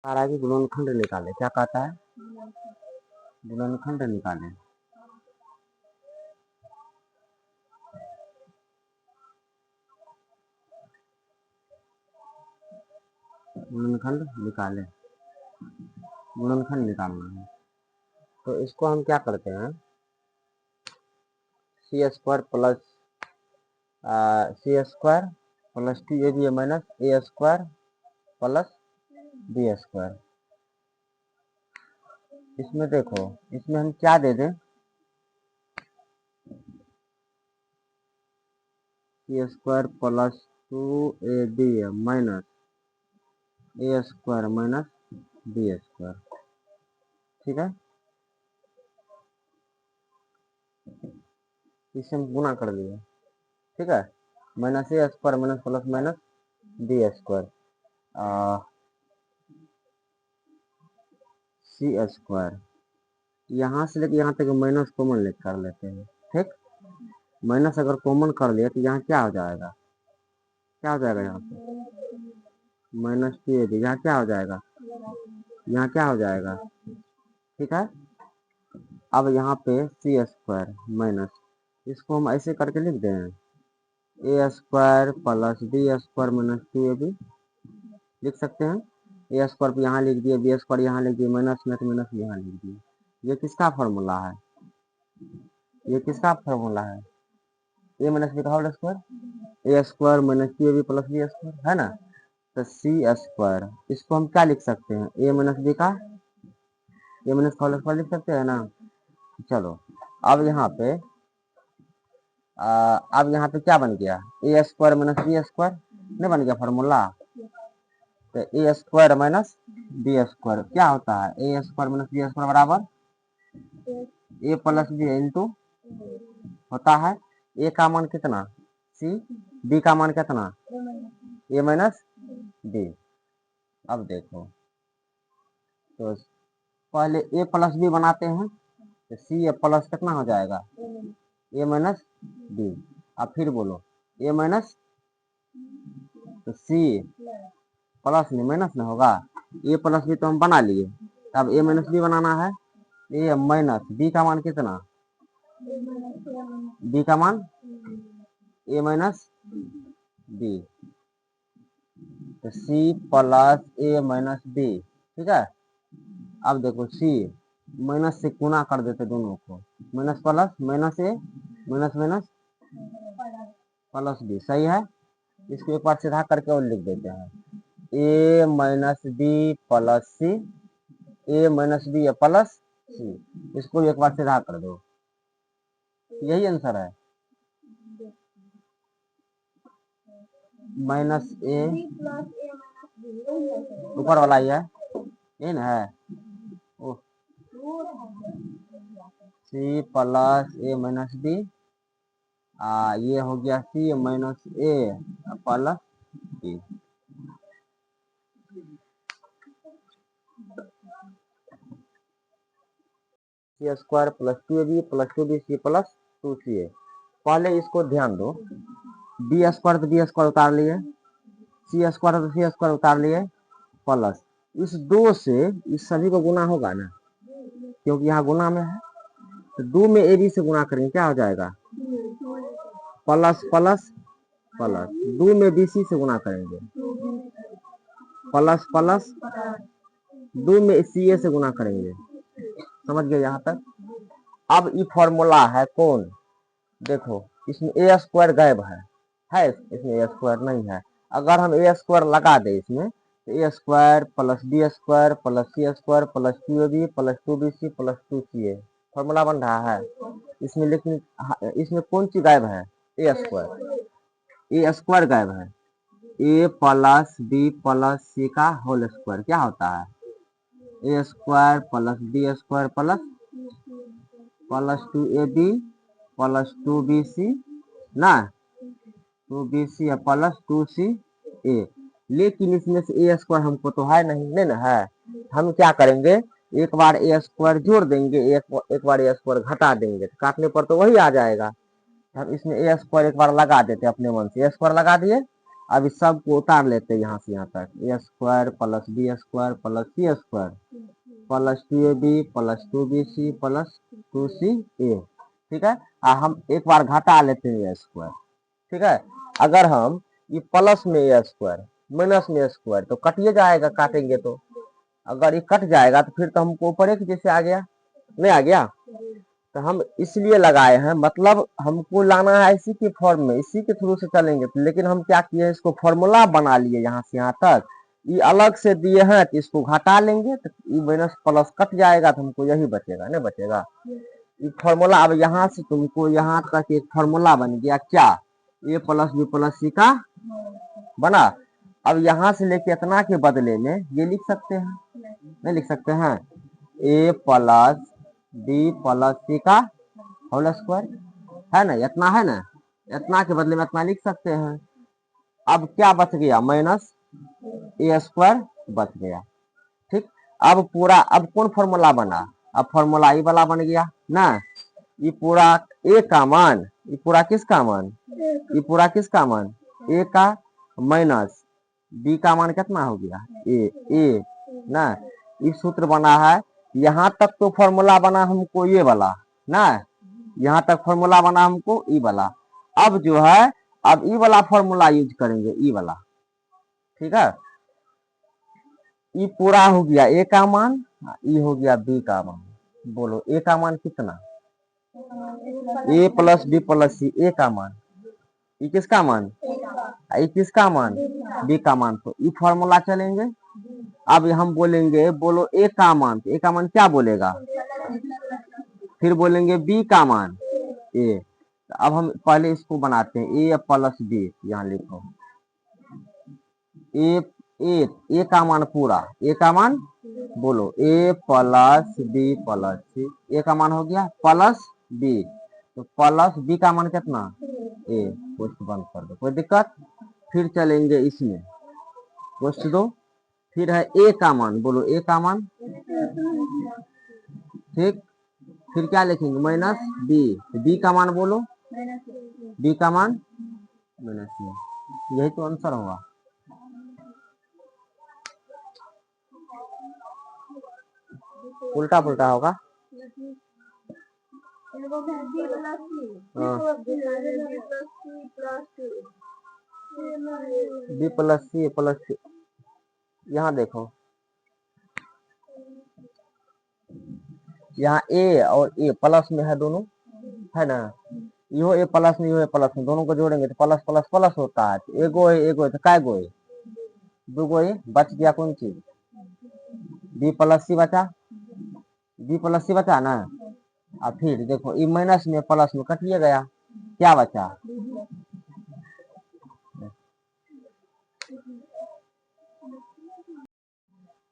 सारा की गुणनखंड निकाले। क्या कहता है? गुणनखंड निकाले। गुणनखंड निकाले, गुणनखंड निकालना है। तो इसको हम क्या करते हैं, c square plus c square plus 2ab minus a square plus b square. इसमें देखो, इसमें हम क्या दे दें, c square plus 2ab minus a square minus b square. ठीक है, इसे हम गुना कर दिए। ठीक है, minus a square minus plus minus b square c square. यहाँ से लेके यहाँ तक माइनस कॉमन लेकर कर लेते हैं। ठीक, माइनस अगर कॉमन कर लिया तो यहाँ क्या हो जाएगा, क्या हो जाएगा, यहाँ पे माइनस 2ab, यहाँ क्या हो जाएगा, यहाँ क्या हो जाएगा। ठीक है, अब यहाँ पे सी स्क्वायर माइनस, इसको हम ऐसे करके लिख दें, a square plus b square minus 2ab लिख सकते हैं। ए स्क्वायर पे यहाँ लिख दिए, बी स्क्वायर यहाँ लिख दिए, माइनस में तो माइनस यहाँ लिख दिए। ये किसका फॉर्मूला है, ये किसका फॉर्मूला है, ए माइनस बी का whole square, a square minus 2ab plus b square है ना। तो सी स्क्वायर, इसको हम क्या लिख सकते हैं, ए माइनस बी का, ए माइनस का होल स्क्वायर लिख सकते हैं ना। चलो, अब यहाँ पे अब यहाँ पे क्या बन गया, ए स्क्वायर माइनस बी स्क्वायर नहीं बन गया फॉर्मूला। तो a square minus b square क्या होता है, a square minus b square बराबर ए प्लस बी इंटू होता है ए का मान कितना सी, बी का मान कितना ए माइनस बी। अब देखो, तो पहले ए प्लस बी बनाते हैं, तो सी ए प्लस कितना हो जाएगा ए माइनस बी। अब फिर बोलो ए माइनस, तो सी प्लस में माइनस में होगा, ए प्लस बी तो हम बना लिए, अब ए माइनस बी बनाना है। ए माइनस बी का मान कितना, बी का मान ए माइनस बी, तो सी प्लस ए माइनस बी। ठीक है, अब देखो सी माइनस से गुना कर देते दोनों को, माइनस प्लस माइनस ए माइनस माइनस प्लस बी, सही है। इसको एक बार सीधा करके और लिख देते हैं, ए माइनस बी प्लस सी, ए माइनस बी प्लस सी, इसको एक बार सीधा कर दो, यही आंसर है। माइनस ए ऊपर वाला ही है, ये ना है, c plus a minus b, ये हो गया c minus a plus b. C square plus 2ab plus 2bc plus 2ca। पहले इसको ध्यान दो, बी स्क्वायर तो बी स्क्वायर उतार लिए, सी स्क्वायर तो सी स्क्वायर उतार लिए, प्लस इस दो से इस सभी को गुना होगा ना, क्योंकि यहाँ गुना में है, तो दो में ए बी से गुना करेंगे क्या हो जाएगा, प्लस प्लस प्लस, दो में बी सी से गुना करेंगे, प्लस प्लस, दो में सी ए से गुना करेंगे। समझ गए यहाँ तक। अब ये फॉर्मूला है कौन, देखो इसमें ए स्क्वायर गायब है इसमें ए स्क्वायर नहीं है। अगर हम ए स्क्वायर लगा दे इसमें, तो a square plus b square plus c square plus 2ab plus 2bc plus 2ca formula बन रहा है इसमें। लेकिन इसमें कौन सी गायब है, ए स्क्वायर, ए स्क्वायर गायब है। A plus b plus c का होल स्क्वायर क्या होता है, a square plus b square plus plus 2ab plus 2bc ना, 2bc प्लस 2ca। लेकिन इसमें से ए स्क्वायर हमको तो है नहीं ना है, हम क्या करेंगे, एक बार ए स्क्वायर जोड़ देंगे, एक बार ए स्क्वायर घटा देंगे, तो काटने पर तो वही आ जाएगा। हम इसमें ए स्क्वायर एक बार लगा देते अपने मन से, ए स्क्वायर लगा दिए, अब इस सब को उतार लेते हैं यहाँ से यहाँ तक, a square plus b square plus c square plus 2ab plus 2bc plus 2ca। ठीक है, हम एक बार घटा लेते हैं ए स्क्वायर। ठीक है, अगर हम ये प्लस में ए स्क्वायर माइनस में ए स्क्वायर तो कटिए जाएगा, काटेंगे तो अगर ये कट जाएगा तो फिर तो हमको ऊपर एक जैसे आ गया, नहीं आ गया, तो हम इसलिए लगाए हैं, मतलब हमको लाना है इसी के फॉर्म में, इसी के थ्रू से चलेंगे। लेकिन हम क्या किए, इसको फॉर्मूला बना लिए यहाँ से यहाँ तक, ये अलग से दिए हैं तो इसको घटा लेंगे तो ये माइनस प्लस कट जाएगा तो हमको यही बचेगा, नहीं बचेगा ये फॉर्मूला। अब यहाँ से तुमको यहाँ तक एक फॉर्मूला बन गया, क्या, ए प्लस बी प्लस सी का बना। अब यहाँ से लेके इतना के बदले में ये लिख सकते हैं, नहीं लिख सकते हैं, ए प्लस बी प्लस सी का होल स्क्वायर है ना, इतना है ना, इतना के बदले में इतना लिख सकते हैं। अब क्या बच गया, माइनस ए स्क्वायर बच गया। ठीक, अब पूरा, अब कौन फॉर्मूला बना, अब फॉर्मूला ई वाला बन गया ना, ये पूरा ए का मान, ये पूरा किसका मान, ये पूरा किसका मान, ए का माइनस बी का मान कितना हो गया, ए ना, ये सूत्र बना है। यहाँ तक तो फॉर्मूला बना हमको ये वाला ना, यहाँ तक फॉर्मूला बना हमको ई वाला। अब जो है, अब ई वाला फॉर्मूला यूज करेंगे, ई वाला। ठीक है, ये पूरा हो गया ए का मान, ये हो गया बी का मान। बोलो ए का मान कितना, ए प्लस बी प्लस सी, ए का मान, ये किसका मान, ये किसका मान, बी का मान। तो ये फॉर्मूला चलेंगे। अब हम बोलेंगे, बोलो ए का मान, तो ए का मान क्या बोलेगा, फिर बोलेंगे बी का मान ए। तो अब हम पहले इसको बनाते हैं, ए प्लस बी, यहाँ लिखो ए, ए का मान पूरा, ए का मान बोलो, ए प्लस बी प्लस सी, ए का मान हो गया प्लस बी, तो प्लस बी का मान कितना, ए। क्वेश्चन बंद कर दो, कोई दिक्कत। फिर चलेंगे इसमें, क्वेश्चन दो, फिर है ए का मान, बोलो ए का मान। ठीक, फिर क्या लिखेंगे, माइनस बी, बी का मान बोलो, बी का मान माइनस बी, यही तो आंसर होगा। उल्टा पुल्टा होगा, बी प्लस सी प्लस सी, यहाँ देखो, यहाँ ए और ए प्लस में है दोनों, है ना, यो ए प्लस में, यो ए प्लस में, दोनों को जोड़ेंगे तो प्लस प्लस प्लस होता है। तो एगो है तो काय गो है, दो गो है, बच गया कौन चीज, बी प्लस सी बचा, बी प्लस सी बचा ना। अब फिर देखो ये माइनस में प्लस में कटिए गया, क्या बचा,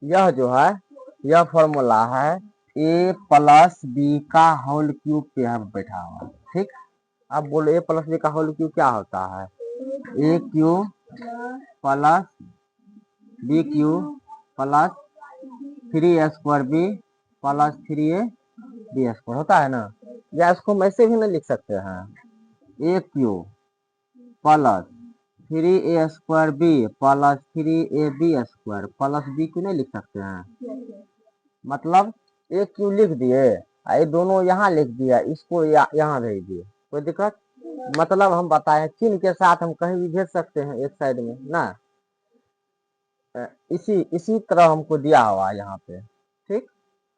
यह जो है, यह फॉर्मूला है ए प्लस बी का होल क्यूब पे हम बैठा हुआ। ठीक, अब बोलो ए प्लस बी का होल क्यूब क्या होता है, a cube plus b cube plus 3a² b plus 3a b square होता है ना। या इसको हम ऐसे भी नहीं लिख सकते हैं, a cube plus 3a² b plus 3ab square plus b क्यों नहीं लिख सकते हैं, मतलब ए क्यू लिख दिए, ये दोनों यहाँ लिख दिया, इसको यहाँ भेज दिए, कोई दिक्कत। मतलब हम बताए चिन्ह के साथ हम कहीं भी भेज सकते हैं एक साइड में ना, इसी तरह हमको दिया हुआ यहाँ पे। ठीक,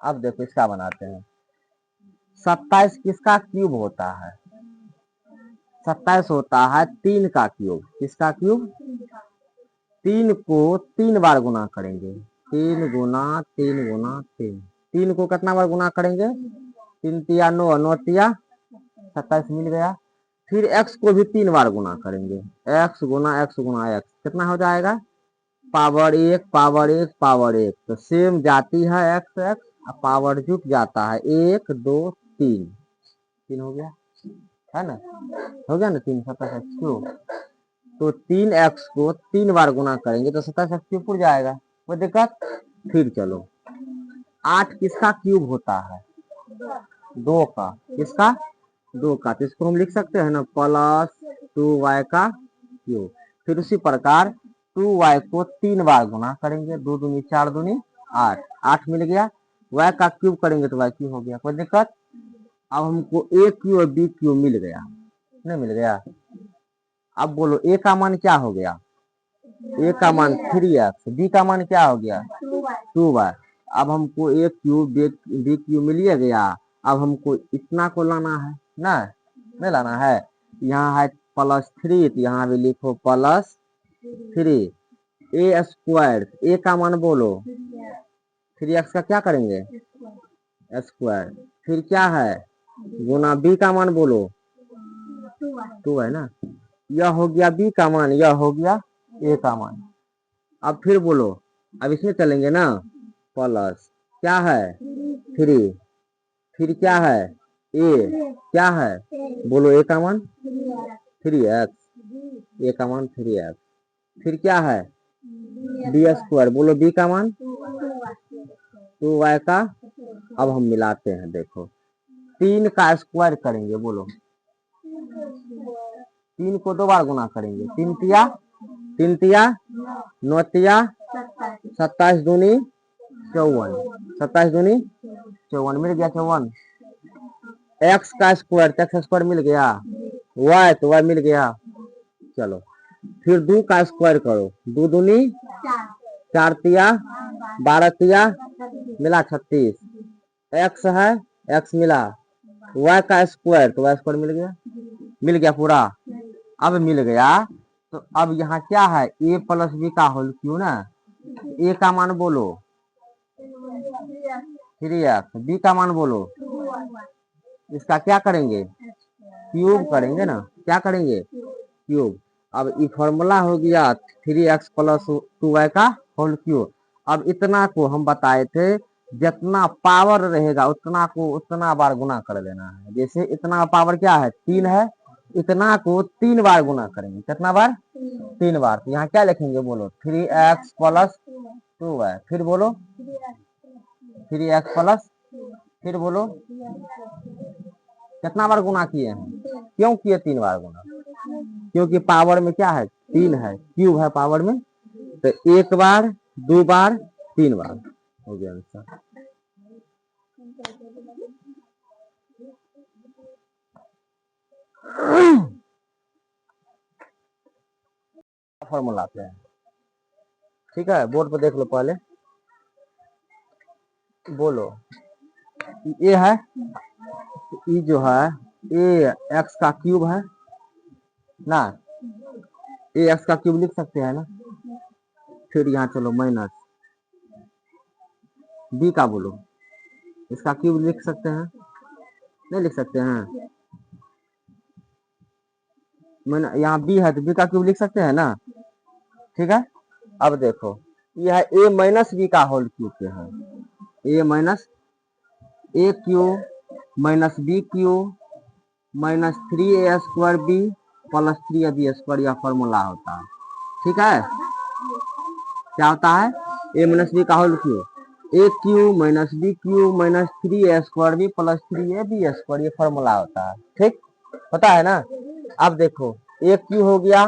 अब देखो इसका बनाते हैं, 27 किसका क्यूब होता है, 27 होता है 3 का क्यूब, किसका क्यूब, 3 को 3 बार गुना करेंगे, 3 गुना 3 गुना 3, 3 को कितना बार गुना करेंगे, 3 तिया 9, 9 तिया 27 मिल गया। फिर x को भी 3 बार गुना करेंगे, x गुना x कितना हो जाएगा, पावर 1 पावर 1 पावर 1, तो सेम जाती है x पावर जुट जाता है 1 2 3, 3 हो गया, है ना, हो गया ना 3, 27x क्यूब। तो 3x को 3 बार गुना करेंगे तो 27x क्यूब उड़ जाएगा, कोई दिक्कत। फिर चलो 8 किसका क्यूब होता है, 2 का, किसका, 2 का, तो इसको हम लिख सकते हैं ना प्लस 2y का क्यूब। फिर उसी प्रकार 2y को 3 बार गुना करेंगे, 2 दूनी 4 दूनी 8, 8 मिल गया। y का क्यूब करेंगे तो y क्यूब हो गया, कोई दिक्कत। अब हमको a क्यूब और b क्यूब मिल गया, नहीं मिल गया। अब बोलो a का मान क्या हो गया, a का मान 3x, b का मान क्या हो गया 2y। अब हमको a क्यूब b क्यूब मिल गया। अब हमको इतना को लाना है ना, नहीं लाना है। यहाँ है +3 तो यहाँ भी लिखो +3। a स्क्वायर, a का मान बोलो 3x का क्या करेंगे स्क्वायर, फिर क्या है गुना b का मान बोलो 2 है ना। यह हो गया b का मान, यह हो गया a का मान। अब फिर बोलो, अब इसमें चलेंगे ना, प्लस क्या है 3, फिर क्या है a, क्या है बोलो a का मान 3x, a का मान 3x, फिर क्या है b स्क्वायर, बोलो b का मान 2y का। अब हम मिलाते हैं, देखो 3 का स्क्वायर करेंगे, बोलो 3 को 2 बार गुना करेंगे, 3 तिया 9 तिया 27 दूनी 54, 27 दूनी 54 मिल गया 54। x का स्क्वायर तो x स्क्वायर मिल गया, y तो y मिल गया। चलो फिर 2 का स्क्वायर करो, 2 दूनी 4 तिया 12 तिया मिला 36, x है x मिला, y का स्क्वायर तो y स्क्वायर मिल गया पूरा। अब मिल गया तो अब यहाँ क्या है a प्लस b का होल क्यों ना, a का मान बोलो 3x, b का मान बोलो, इसका क्या करेंगे क्यूब करेंगे ना, क्या करेंगे क्यूब। अब ये फॉर्मूला हो गया 3x प्लस 2y का होल क्यूब। अब इतना को हम बताए थे जितना पावर रहेगा उतना को उतना बार गुना कर देना है। जैसे इतना पावर क्या है 3 है, इतना को 3 बार गुना करेंगे, कितना बार 3 बार। तो यहाँ क्या लिखेंगे बोलो 3x प्लस 2y, फिर बोलो 3x प्लस, फिर बोलो कितना बार गुना किए हैं, क्यों किए 3 बार गुना, क्योंकि पावर में क्या है 3 है, क्यूब है पावर में, तो 1 बार 2 बार 3 बार हो गया आंसर। फॉर्मूला पे है, ठीक है, बोर्ड पर देख लो पहले, बोलो ये है, ये जो है ए एक्स का क्यूब है ना, ए एक्स का क्यूब लिख सकते हैं ना। फिर यहाँ चलो माइनस बी का बोलो, इसका क्यूब लिख सकते हैं, नहीं लिख सकते हैं, यहाँ बी है तो बी का क्यूब लिख सकते हैं ना, ठीक है। अब देखो यह है ए माइनस बी का होल क्यूब पे है, a minus a cube minus b cube minus 3a square b plus 3ab square, यह फॉर्मूला होता है, ठीक है। क्या होता है ए माइनस बी का whole cube, a cube minus b cube minus 3a square b plus 3ab square, ये फॉर्मूला होता है, ठीक होता है ना। अब देखो ए क्यू हो गया,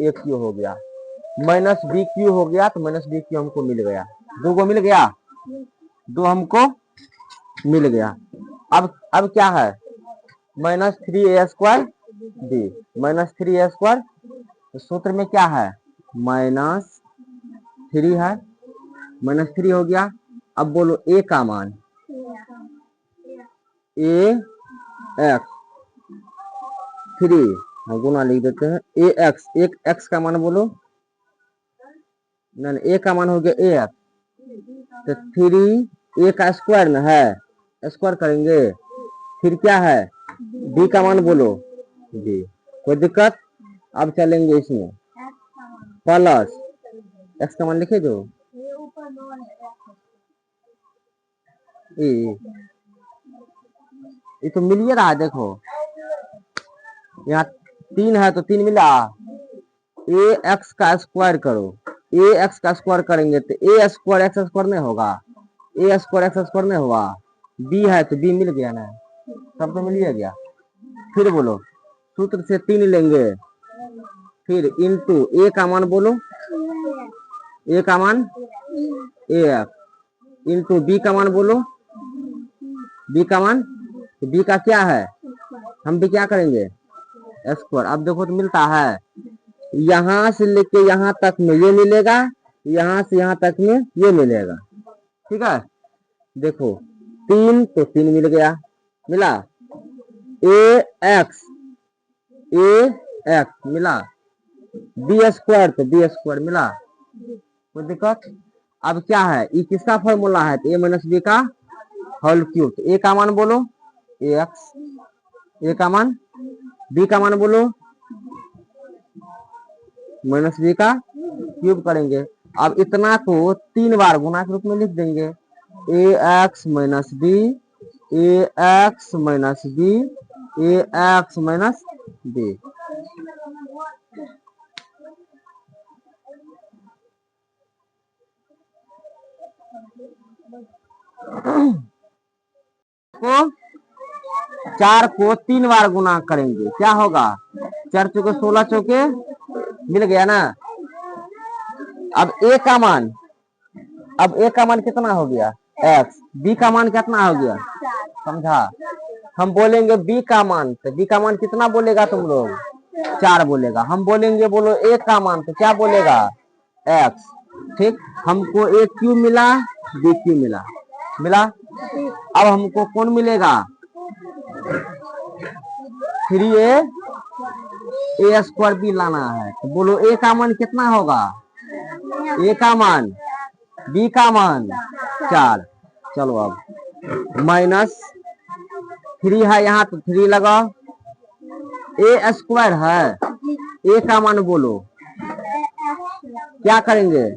ए क्यू हो गया, माइनस बी क्यू हो गया, तो माइनस बी क्यू हमको मिल गया, 2 को मिल गया, 2 हमको मिल गया। अब क्या है minus 3a square B minus 3a square, तो सूत्र में क्या है माइनस 3 है, माइनस 3 हो गया। अब बोलो ए का मान, ए एक्स 3 गुना लिख देते हैं, ए एक्स, एक एक्स का मान बोलो, नहीं ए का मान हो गया ए एक्स, तो 3 ए का स्क्वायर ना है, स्क्वायर करेंगे, फिर क्या है बी का मान बोलो बी, कोई दिक्कत। अब चलेंगे इसमें प्लस एक्स का मान लिखे जो ये तो मिल ही रहा है, देखो यहाँ 3 है तो 3 मिला, ए एक्स का स्क्वायर करो, ए एक्स का स्क्वायर करेंगे तो ए स्क्वायर एक्स स्क्वायर नहीं होगा, ए स्क्वायर एक्स स्क्वायर नहीं होगा, बी है तो बी मिल गया ना, सब तो मिल गया। फिर बोलो सूत्र से 3 लेंगे, फिर इंटू ए का मान बोलो, ए का मान ए एक्स, इंटू बी का मान बोलो, बी का मान, बी का क्या है, हम भी क्या करेंगे एक्स स्क्वायर। अब देखो तो मिलता है, यहां से लेके यहां तक में ये मिलेगा, यहां से यहां तक में ये मिलेगा, ठीक है। देखो 3 तो 3 मिल गया, मिला, ए एक्स मिला, बी स्क्वायर तो बी स्क्वायर मिला, कोई दिक्कत। अब क्या है, ये किसका फॉर्मूला है, तो ए माइनस बी का होल क्यूब। तो ए का मान बोलो ए एक्स, ए का मान, बी का मान बोलो माइनस बी का क्यूब करेंगे। अब इतना को 3 बार गुना के रूप में लिख देंगे, ए एक्स माइनस बी, ए एक्स माइनस बी, ए एक्स माइनस बी। को 4 को 3 बार गुना करेंगे, क्या होगा, 4 चौके 16 चौके मिल गया ना। अब ए का मान, अब ए का मान कितना हो गया एक्स, बी का मान कितना हो गया, समझा। हम बोलेंगे बी का मान, तो बी का मान कितना बोलेगा तुम लोग, 4 बोलेगा। हम बोलेंगे बोलो ए का मान, तो क्या बोलेगा एक्स, ठीक। हमको ए क्यू मिला, बी क्यू मिला। अब हमको कौन मिलेगा 3a स्क्वायर बी लाना है, तो बोलो ए का मान कितना होगा, ए का मान, बी का मान 4। चलो अब माइनस 3 है यहाँ तो 3 लगाओ, ए स्क्वायर है, ए का मान बोलो, क्या करेंगे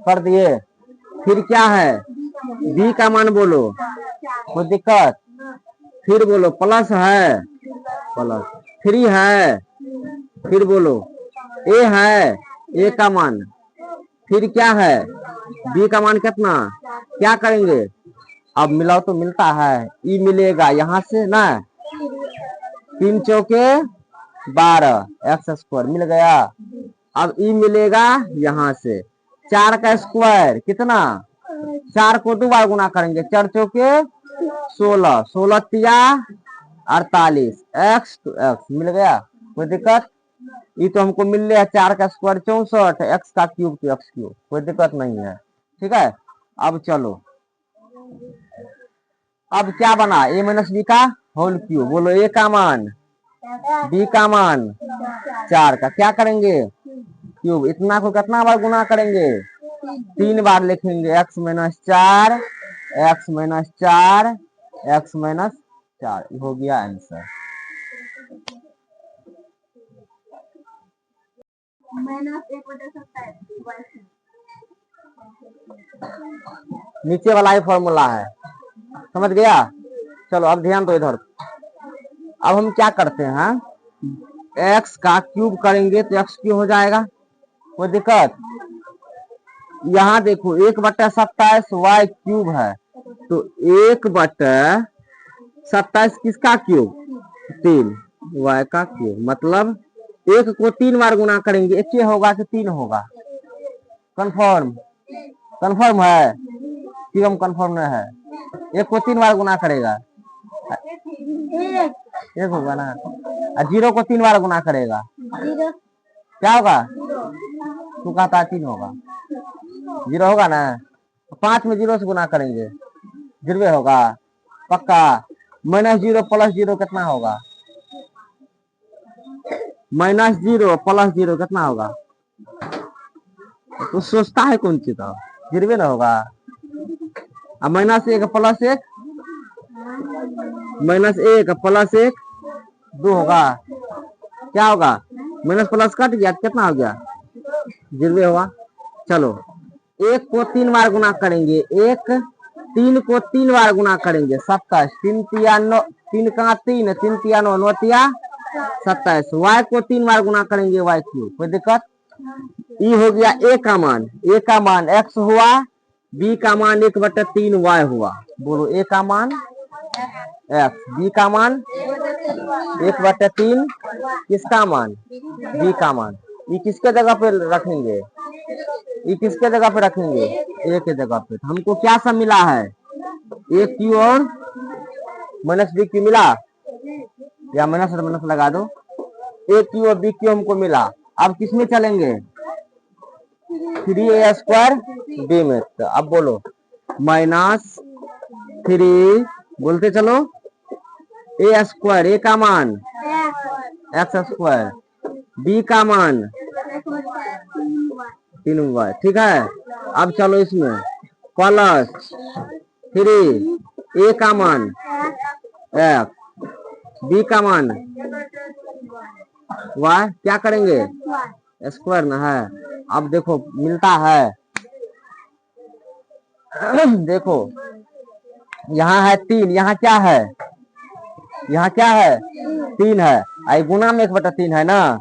कर दिए। फिर क्या है, बी का मान बोलो, कोई दिक्कत। फिर बोलो प्लस है, प्लस 3 है, फिर बोलो ए है, ए का मान, फिर क्या है बी का मान कितना, क्या करेंगे। अब मिलाओ तो मिलता है, ई मिलेगा यहाँ से ना, 3 चौके 12 एक्स स्क्वायर मिल गया। अब ई मिलेगा यहाँ से 4 का स्क्वायर कितना, 4 को 2 बार गुना करेंगे, 4 चौके 16, 16 तिया 48, एक्स तो एक्स मिल गया, कोई दिक्कत। ये तो हमको मिल रहा है 4 का स्क्वायर 64, एक्स का क्यूब तो एक्स क्यूब, कोई दिक्कत नहीं है, ठीक है। अब चलो, अब क्या बना, ए माइनस बी का होल क्यूब, बोलो ए का मान, बी का मान 4 का क्या करेंगे क्यूब। इतना को कितना बार गुना करेंगे, 3 बार लिखेंगे, x minus 4, x minus 4, x minus 4, हो गया आंसर। नीचे वाला ही फॉर्मूला है, समझ गया। चलो अब ध्यान दो इधर। अब हम क्या करते हैं, एक्स का क्यूब करेंगे तो एक्स क्यूब हो जाएगा, कोई दिक्कत। यहाँ देखो 1/27 वाई क्यूब है, तो 1/27 किसका क्यूब, 3 वाई का क्यूब। मतलब 1 को 3 बार गुना करेंगे, 1 होगा कि 3 होगा, कंफर्म, कंफर्म है कि हम कंफर्म नहीं है। 1 को 3 बार गुना करेगा, 1 होगा ना, और 0 को 3 बार गुना करेगा क्या होगा, तू कहता 3 होगा, 0 होगा ना। 5 में 0 से गुना करेंगे, 0 होगा पक्का। -0 + 0 कितना होगा, -0 + 0 कितना होगा, तो सोचता है कौन चीज, 0 ना होगा। अब -1 + 1, -1 + 1 2 होगा, क्या होगा, माइनस प्लस कट गया, कितना हो गया 0 होगा। चलो 1 को 3 बार गुना करेंगे, 3 को 3 बार गुना करेंगे, 27, 3 तिया 9, 3 का 3, 3 तिया 9, 9 तिया 27। वाई को 3 बार गुना करेंगे, वाई क्यूब, कोई दिक्कत। ई हो गया ए का मान, ए का मान एक्स हुआ, बी का मान 1/3 वाई हुआ। बोलो ए का मान एक्स, बी का मान 1/3 किसका मान, बी का मान। ये किसके जगह पे रखेंगे, ये किसके जगह पे रखेंगे, ए के जगह पे। हमको क्या सब मिला है, ए क्यू और माइनस बी क्यू मिला, या माइनस माइनस लगा दो। ए क्यू और बी क्यू हमको मिला। अब किसमें चलेंगे, 3a² बी में। तो अब बोलो -3, बोलते चलो, a², ए का मान x², बी का मान 3y। ठीक है। अब चलो इसमें +3, ए का मान x, बी का मान y, क्या करेंगे स्क्वायर ना है। अब देखो मिलता है, देखो यहाँ है 3, यहाँ क्या है, यहाँ क्या है 3 है, आई गुना में 1/3 है ना,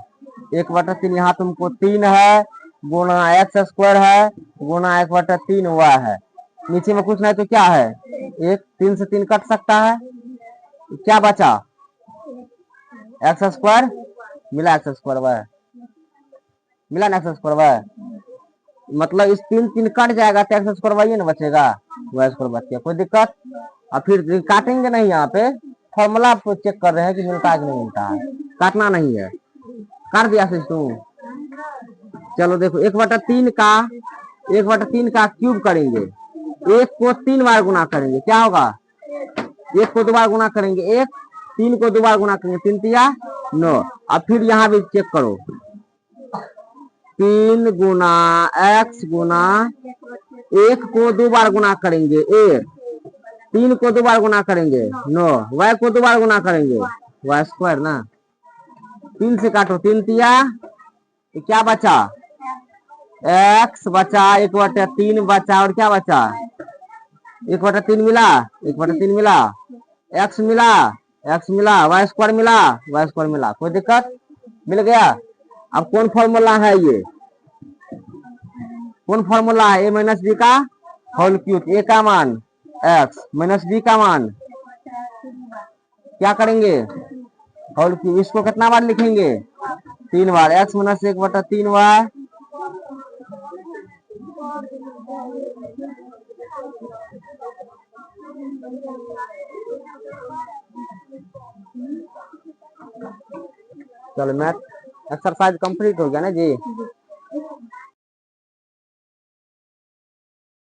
1/3 यहाँ तुमको 3 है, गुना x² है, गुना 1/3 y है। नीचे में कुछ नहीं तो क्या है, 1, 3 से 3 कट सकता है, क्या बचा x² मिला, x² y मिला ना, x² y, मतलब इस 3 कट जाएगा तो x² y ना बचेगा, y² बच गया, कोई दिक्कत। और फिर काटेंगे नहीं, यहाँ पे फॉर्मूला चेक कर रहे हैं कि मिलता है कि नहीं मिलता है, काटना नहीं है। काट दिया सिस्टम। चलो देखो 1/3 का क्यूब करेंगे, 1 को 3 बार गुना करेंगे, क्या होगा, 1 को 2 बार गुना करेंगे 1, 3 को 2 बार गुना करेंगे 3 तिया 9। अब फिर यहाँ भी चेक करो, 3 गुना x गुना 1 को 2 बार गुना करेंगे 1, 3 को 2 बार गुना करेंगे 9, y को 2 बार गुना करेंगे y² ना। 3 से काटो, 3 तिया, तो क्या बचा, x बचा, 1/3 बचा, और क्या बचा 1/3 मिला, 1/3 मिला, x मिला, x मिला, y² मिला, y² मिला, कोई दिक्कत, मिल गया। अब कौन फॉर्मूला है, ये कौन फॉर्मूला है, a माइनस बी का होल क्यूब, a का मान x माइनस बी का मान क्या करेंगे होल क्यूब। इसको कितना बार लिखेंगे, 3 बार, x माइनस 1/3 y, चलो मैथ एक्सरसाइज कंप्लीट हो गया ना जी।